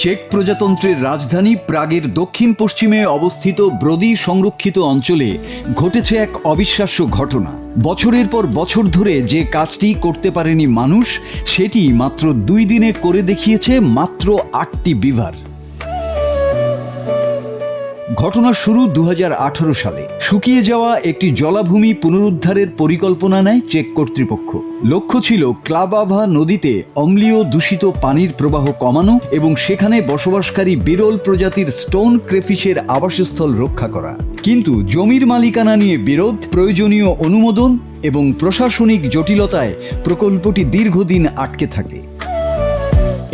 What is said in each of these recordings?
Check প্রজাতন্ত্রের রাজধানী প্রাগের দক্ষিণ পশ্চিমে অবস্থিত ব্রোদি সংরক্ষিত অঞ্চলে ঘটেছে এক অবিশ্বাস্য ঘটনা। বছরের পর বছর ধরে যে কাজটি করতে পারেনি মানুষ, সেটি মাত্র 2 দিনে করে দেখিয়েছে মাত্র 8টি বিভার। ঘটনা শুরু 2018 সালে। শুকিয়ে যাওয়া একটি জলাভূমি পুনরুদ্ধারের পরিকল্পনা নেয় চেক কর্তৃপক্ষ। লক্ষ্য ছিল ক্লাবাভা নদীতে অম্লীয় দূষিত পানির প্রবাহ কমানো এবং সেখানে বসবাসকারী বিরল প্রজাতির স্টোন ক্রেফিশের আবাসস্থল রক্ষা করা। কিন্তু জমির মালিকানা নিয়ে বিরোধ, প্রয়োজনীয় অনুমোদন এবং প্রশাসনিক জটিলতায় প্রকল্পটি দীর্ঘদিন আটকে থাকে।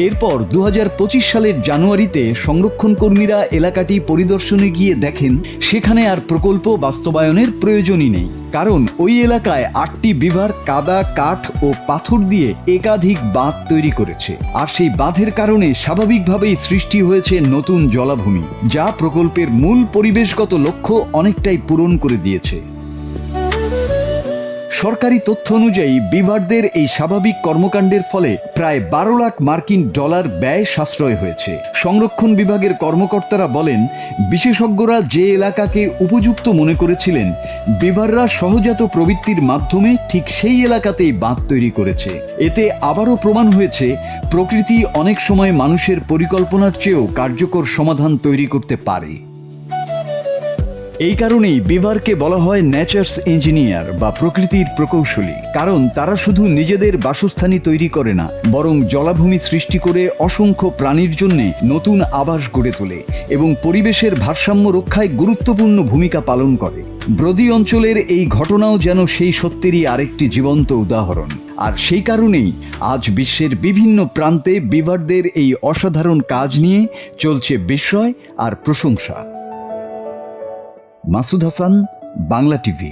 এরপর 2025 সালের জানুয়ারিতে সংরক্ষণ কর্মীরা এলাকাটি পরিদর্শনে গিয়ে দেখেন সেখানে আর প্রকল্প বাস্তবায়নের প্রয়োজনই নেই, কারণ ওই এলাকায় 8টি বিভার কাদা, কাঠ ও পাথর দিয়ে একাধিক বাঁধ তৈরি করেছে। আর সেই বাঁধের কারণে স্বাভাবিকভাবেই সৃষ্টি হয়েছে নতুন জলাভূমি, যা প্রকল্পের মূল পরিবেশগত লক্ষ্য অনেকটাই পূরণ করে দিয়েছে। সরকারি তথ্য অনুযায়ী বিভারদের এই স্বাভাবিক কর্মকাণ্ডের ফলে প্রায় 12 লাখ মার্কিন ডলার ব্যয় সাশ্রয় হয়েছে। সংরক্ষণ বিভাগের কর্মকর্তারা বলেন, বিশেষজ্ঞরা যে এলাকাকে উপযুক্ত মনে করেছিলেন, বিভাররা সহজাত প্রবৃত্তির মাধ্যমে ঠিক সেই এলাকাতেই বাঁধ তৈরি করেছে। এতে আবারও প্রমাণ হয়েছে, প্রকৃতি অনেক সময় মানুষের পরিকল্পনার চেয়েও কার্যকর সমাধান তৈরি করতে পারে। এই কারণেই বিভারকে বলা হয় নেচার্স ইঞ্জিনিয়ার বা প্রকৃতির প্রকৌশলী, কারণ তারা শুধু নিজেদের বাসস্থানই তৈরি করে না, বরং জলাভূমি সৃষ্টি করে অসংখ্য প্রাণীর জন্য নতুন আবাস গড়ে তোলে এবং পরিবেশের ভারসাম্য রক্ষায় গুরুত্বপূর্ণ ভূমিকা পালন করে। ব্রোদি অঞ্চলের এই ঘটনাও যেন সেই সত্যেরই আরেকটি জীবন্ত উদাহরণ। আর সেই কারণেই আজ বিশ্বের বিভিন্ন প্রান্তে বিভারদের এই অসাধারণ কাজ নিয়ে চলছে বিস্ময় আর প্রশংসা। মাসুদ হাসান, বাংলা টিভি।